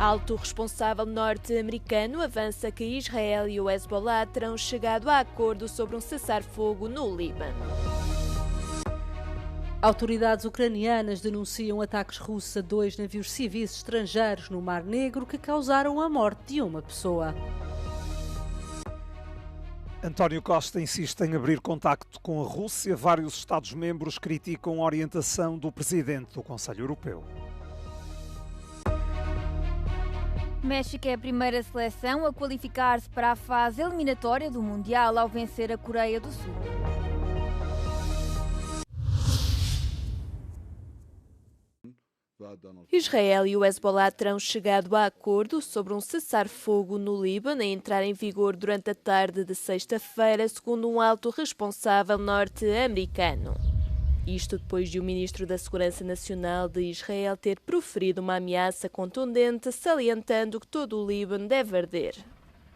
Alto responsável norte-americano avança que Israel e o Hezbollah terão chegado a acordo sobre um cessar-fogo no Líbano. Autoridades ucranianas denunciam ataques russos a 2 navios civis estrangeiros no Mar Negro que causaram a morte de uma pessoa. António Costa insiste em abrir contacto com a Rússia. Vários Estados-membros criticam a orientação do presidente do Conselho Europeu. México é a primeira seleção a qualificar-se para a fase eliminatória do Mundial ao vencer a Coreia do Sul. Israel e o Hezbollah terão chegado a acordo sobre um cessar-fogo no Líbano a entrar em vigor durante a tarde de sexta-feira, segundo um alto responsável norte-americano. Isto depois de o ministro da Segurança Nacional de Israel ter proferido uma ameaça contundente, salientando que todo o Líbano deve arder.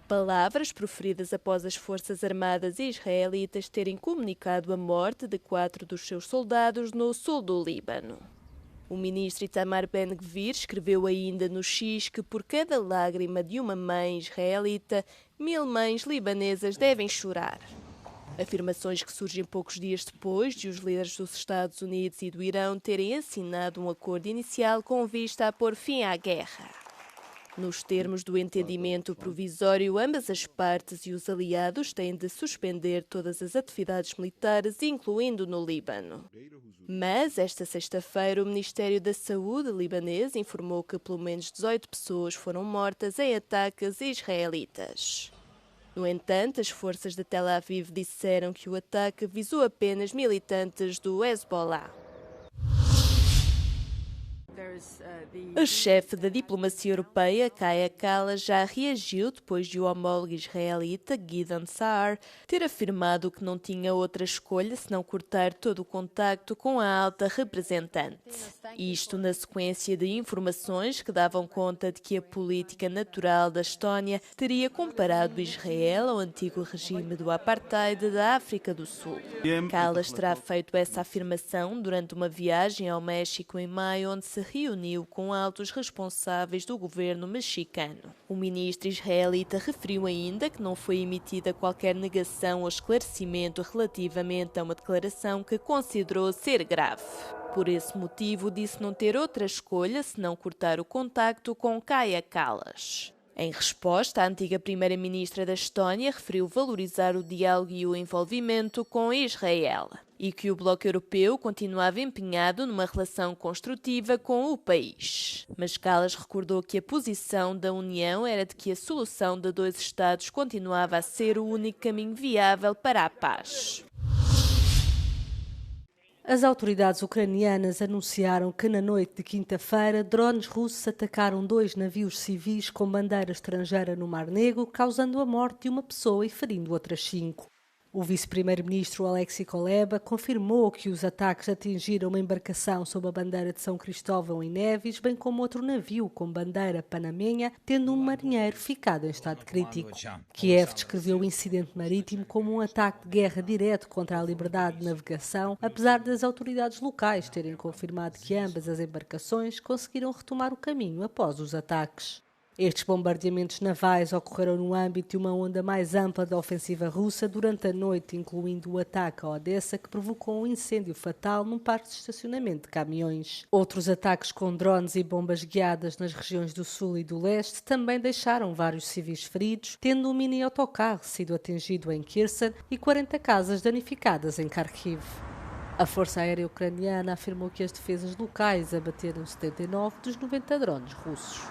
Palavras proferidas após as Forças Armadas israelitas terem comunicado a morte de 4 dos seus soldados no sul do Líbano. O ministro Itamar Ben-Gvir escreveu ainda no X que por cada lágrima de uma mãe israelita, 1000 mães libanesas devem chorar. Afirmações que surgem poucos dias depois de os líderes dos Estados Unidos e do Irão terem assinado um acordo inicial com vista a pôr fim à guerra. Nos termos do entendimento provisório, ambas as partes e os aliados têm de suspender todas as atividades militares, incluindo no Líbano. Mas, esta sexta-feira, o Ministério da Saúde libanês informou que pelo menos 18 pessoas foram mortas em ataques israelitas. No entanto, as forças de Tel Aviv disseram que o ataque visou apenas militantes do Hezbollah. A chefe da diplomacia europeia, Kaja Kallas, já reagiu depois de o homólogo israelita, Gideon Saar, ter afirmado que não tinha outra escolha senão cortar todo o contacto com a alta representante. Isto na sequência de informações que davam conta de que a política natural da Estónia teria comparado Israel ao antigo regime do apartheid da África do Sul. Kallas terá feito essa afirmação durante uma viagem ao México em maio, onde se reuniu com altos responsáveis do governo mexicano. O ministro israelita referiu ainda que não foi emitida qualquer negação ou esclarecimento relativamente a uma declaração que considerou ser grave. Por esse motivo, disse não ter outra escolha senão cortar o contacto com Kaja Kallas. Em resposta, a antiga primeira-ministra da Estónia referiu valorizar o diálogo e o envolvimento com Israel e que o Bloco Europeu continuava empenhado numa relação construtiva com o país. Mas Kallas recordou que a posição da União era de que a solução de 2 Estados continuava a ser o único caminho viável para a paz. As autoridades ucranianas anunciaram que na noite de quinta-feira drones russos atacaram 2 navios civis com bandeira estrangeira no Mar Negro, causando a morte de uma pessoa e ferindo outras 5. O vice-primeiro-ministro Alexei Kuleba confirmou que os ataques atingiram uma embarcação sob a bandeira de São Cristóvão em Nevis, bem como outro navio com bandeira panamenha, tendo um marinheiro ficado em estado crítico. Kiev descreveu o incidente marítimo como um ataque de guerra direto contra a liberdade de navegação, apesar das autoridades locais terem confirmado que ambas as embarcações conseguiram retomar o caminho após os ataques. Estes bombardeamentos navais ocorreram no âmbito de uma onda mais ampla da ofensiva russa durante a noite, incluindo o ataque a Odessa, que provocou um incêndio fatal num parque de estacionamento de caminhões. Outros ataques com drones e bombas guiadas nas regiões do sul e do leste também deixaram vários civis feridos, tendo um mini-autocarro sido atingido em Kherson e 40 casas danificadas em Kharkiv. A Força Aérea Ucraniana afirmou que as defesas locais abateram 79 dos 90 drones russos.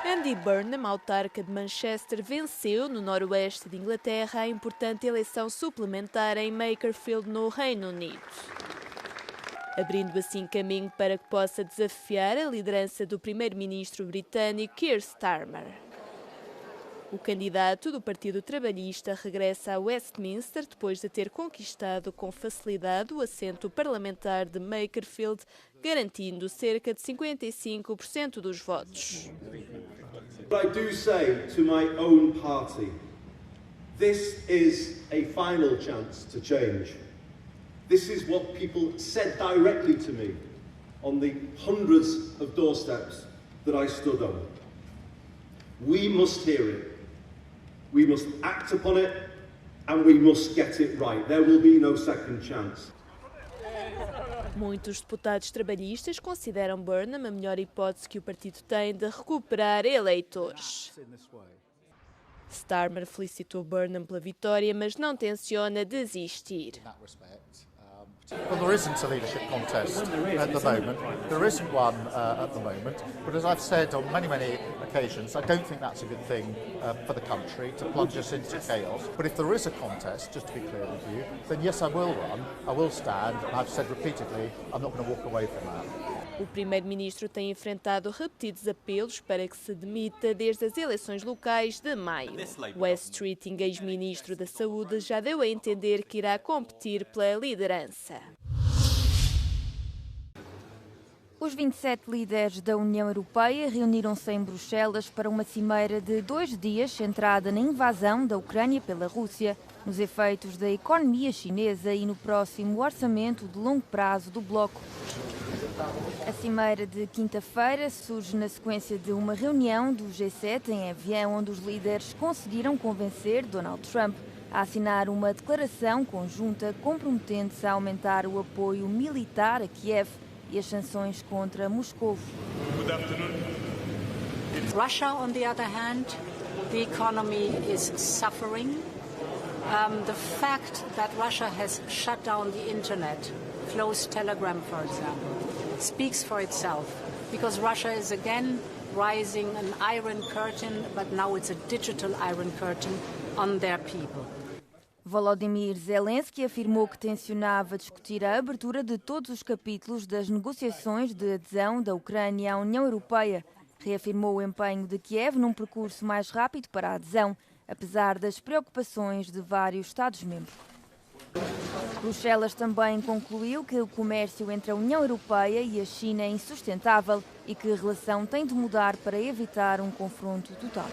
Andy Burnham, autarca de Manchester, venceu no noroeste de Inglaterra a importante eleição suplementar em Makerfield, no Reino Unido, abrindo assim caminho para que possa desafiar a liderança do primeiro-ministro britânico Keir Starmer. O candidato do Partido Trabalhista regressa a Westminster depois de ter conquistado com facilidade o assento parlamentar de Makerfield, garantindo cerca de 55% dos votos. I do say to my own party, this is a final chance to change. This is what people said directly to me on the hundreds of doorsteps that I stood on. We must hear it, we must act upon it, and we must get it right. There will be no second chance. Muitos deputados trabalhistas consideram Burnham a melhor hipótese que o partido tem de recuperar eleitores. Starmer felicitou Burnham pela vitória, mas não tenciona desistir. Well, there isn't a leadership contest at the moment. There isn't one at the moment. But as I've said on many occasions, I don't think that's a good thing for the country to plunge us into chaos. But if there is a contest, just to be clear with you, then yes, I will run, I will stand, and I've said repeatedly, I'm not going to walk away from that. O primeiro-ministro tem enfrentado repetidos apelos para que se demita desde as eleições locais de maio. West Streeting, ex-ministro da Saúde, já deu a entender que irá competir pela liderança. Os 27 líderes da União Europeia reuniram-se em Bruxelas para uma cimeira de 2 dias centrada na invasão da Ucrânia pela Rússia, nos efeitos da economia chinesa e no próximo orçamento de longo prazo do bloco. A cimeira de quinta-feira surge na sequência de uma reunião do G7 em Evian, onde os líderes conseguiram convencer Donald Trump a assinar uma declaração conjunta comprometendo-se a aumentar o apoio militar a Kiev e as sanções contra Moscou. Russia, on the other hand, the economy is suffering. The fact that Russia has shut down the internet, closed Telegram, for example, speaks for itself, because Russia is again rising an iron curtain, but now it's a digital iron curtain on their people. Volodymyr Zelensky afirmou que tencionava discutir a abertura de todos os capítulos das negociações de adesão da Ucrânia à União Europeia. Reafirmou o empenho de Kiev num percurso mais rápido para a adesão, apesar das preocupações de vários Estados-membros. Bruxelas também concluiu que o comércio entre a União Europeia e a China é insustentável e que a relação tem de mudar para evitar um confronto total.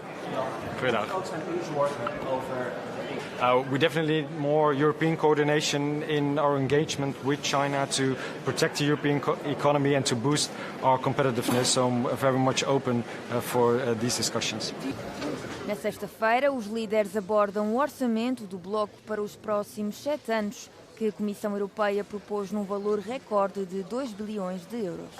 We definitely need more European coordination in our engagement with China to protect the European economy and to boost our competitiveness. So I'm very much open for these discussions. Na sexta-feira, os líderes abordam o orçamento do bloco para os próximos 7 anos, que a Comissão Europeia propôs num valor recorde de 2 bilhões de euros.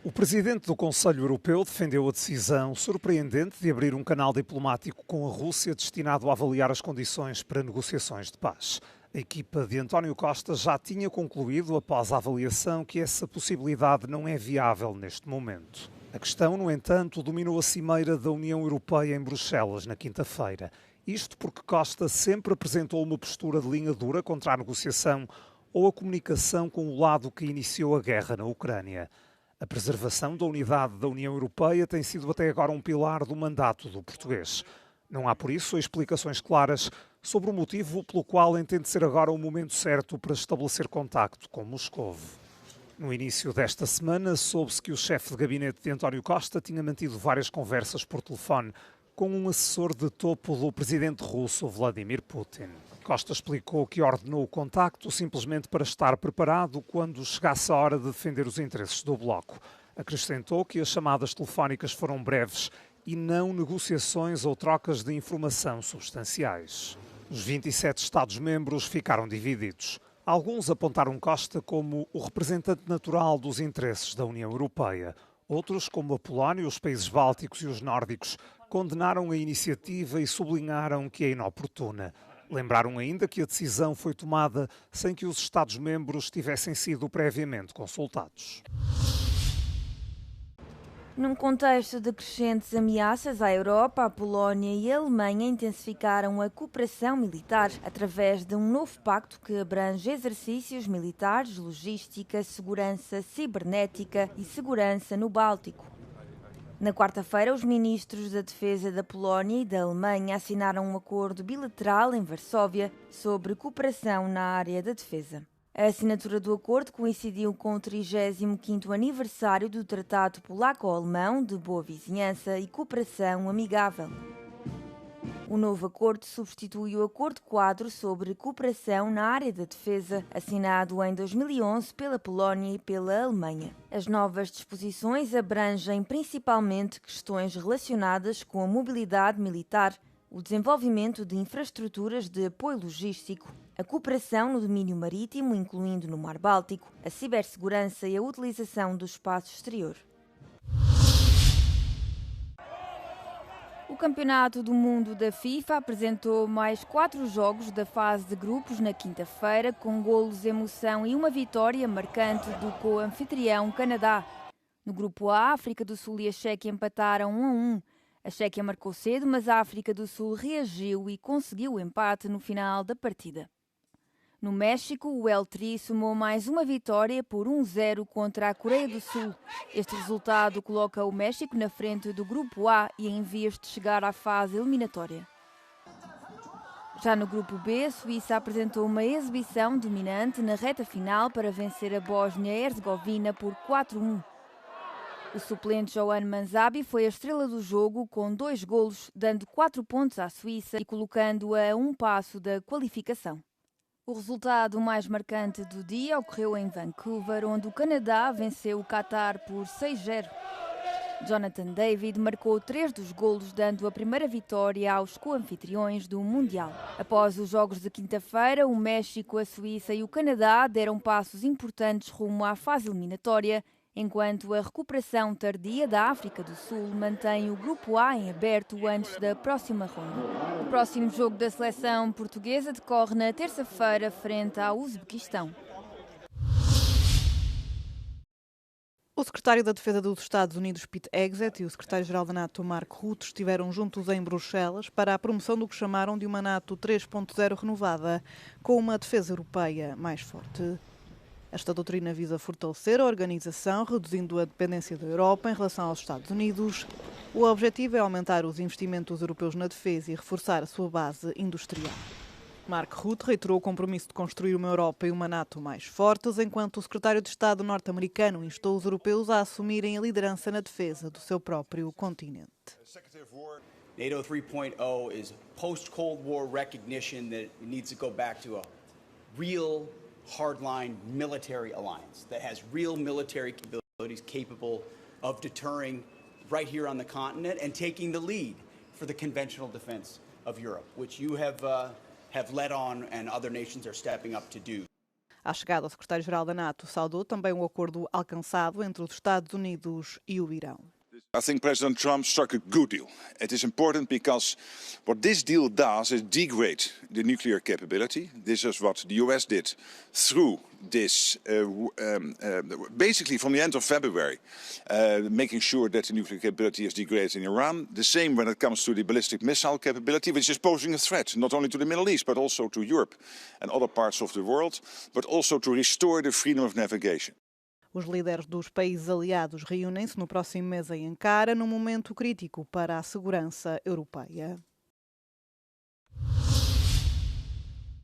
O presidente do Conselho Europeu defendeu a decisão surpreendente de abrir um canal diplomático com a Rússia destinado a avaliar as condições para negociações de paz. A equipa de António Costa já tinha concluído, após a avaliação, que essa possibilidade não é viável neste momento. A questão, no entanto, dominou a cimeira da União Europeia em Bruxelas na quinta-feira. Isto porque Costa sempre apresentou uma postura de linha dura contra a negociação ou a comunicação com o lado que iniciou a guerra na Ucrânia. A preservação da unidade da União Europeia tem sido até agora um pilar do mandato do português. Não há, por isso, explicações claras sobre o motivo pelo qual entende ser agora o momento certo para estabelecer contacto com Moscovo. No início desta semana, soube-se que o chefe de gabinete de António Costa tinha mantido várias conversas por telefone com um assessor de topo do presidente russo, Vladimir Putin. Costa explicou que ordenou o contacto simplesmente para estar preparado quando chegasse a hora de defender os interesses do bloco. Acrescentou que as chamadas telefónicas foram breves e não negociações ou trocas de informação substanciais. Os 27 Estados-membros ficaram divididos. Alguns apontaram Costa como o representante natural dos interesses da União Europeia. Outros, como a Polónia, os países bálticos e os nórdicos, condenaram a iniciativa e sublinharam que é inoportuna. Lembraram ainda que a decisão foi tomada sem que os Estados-membros tivessem sido previamente consultados. Num contexto de crescentes ameaças à Europa, a Polónia e a Alemanha intensificaram a cooperação militar através de um novo pacto que abrange exercícios militares, logística, segurança cibernética e segurança no Báltico. Na quarta-feira, os ministros da Defesa da Polónia e da Alemanha assinaram um acordo bilateral em Varsóvia sobre cooperação na área da defesa. A assinatura do acordo coincidiu com o 35º aniversário do Tratado Polaco-Alemão de Boa Vizinhança e Cooperação Amigável. O novo acordo substitui o Acordo Quadro sobre Cooperação na área da defesa, assinado em 2011 pela Polónia e pela Alemanha. As novas disposições abrangem principalmente questões relacionadas com a mobilidade militar, o desenvolvimento de infraestruturas de apoio logístico, a cooperação no domínio marítimo, incluindo no Mar Báltico, a cibersegurança e a utilização do espaço exterior. O Campeonato do Mundo da FIFA apresentou mais 4 jogos da fase de grupos na quinta-feira, com golos, emoção e uma vitória marcante do co-anfitrião Canadá. No grupo A, a África do Sul e a Chequia empataram 1-1. A Chequia marcou cedo, mas a África do Sul reagiu e conseguiu o empate no final da partida. No México, o El Tri somou mais uma vitória por 1-0 contra a Coreia do Sul. Este resultado coloca o México na frente do Grupo A e em vias de chegar à fase eliminatória. Já no Grupo B, a Suíça apresentou uma exibição dominante na reta final para vencer a Bósnia-Herzegovina por 4-1. O suplente Johan Manzabi foi a estrela do jogo com 2 golos, dando 4 pontos à Suíça e colocando-a a um passo da qualificação. O resultado mais marcante do dia ocorreu em Vancouver, onde o Canadá venceu o Qatar por 6-0. Jonathan David marcou 3 dos golos, dando a primeira vitória aos co-anfitriões do Mundial. Após os jogos de quinta-feira, o México, a Suíça e o Canadá deram passos importantes rumo à fase eliminatória, enquanto a recuperação tardia da África do Sul mantém o Grupo A em aberto antes da próxima ronda. O próximo jogo da seleção portuguesa decorre na terça-feira frente ao Uzbequistão. O secretário da Defesa dos Estados Unidos, Pete Hegseth, e o secretário-geral da NATO, Mark Rutte, estiveram juntos em Bruxelas para a promoção do que chamaram de uma NATO 3.0 renovada, com uma defesa europeia mais forte. Esta doutrina visa fortalecer a organização, reduzindo a dependência da Europa em relação aos Estados Unidos. O objetivo é aumentar os investimentos europeus na defesa e reforçar a sua base industrial. Mark Rutte reiterou o compromisso de construir uma Europa e uma NATO mais fortes, enquanto o secretário de Estado norte-americano instou os europeus a assumirem a liderança na defesa do seu próprio continente. NATO 3.0 is post-Cold War recognition that it needs to go back to a real hardline military alliance that has real military capabilities capable of deterring right here on the continent and taking the lead for the conventional defense of Europe, which you have led on and other nations are stepping up to do. À chegada, o secretário-geral da NATO saudou também o acordo alcançado entre os Estados Unidos e o Irão. I think President Trump struck a good deal. It is important because what this deal does is degrade the nuclear capability. This is what the US did through this, basically from the end of February, making sure that the nuclear capability is degraded in Iran. The same when it comes to the ballistic missile capability, which is posing a threat not only to the Middle East, but also to Europe and other parts of the world, but also to restore the freedom of navigation. Os líderes dos países aliados reúnem-se no próximo mês em Ankara, num momento crítico para a segurança europeia.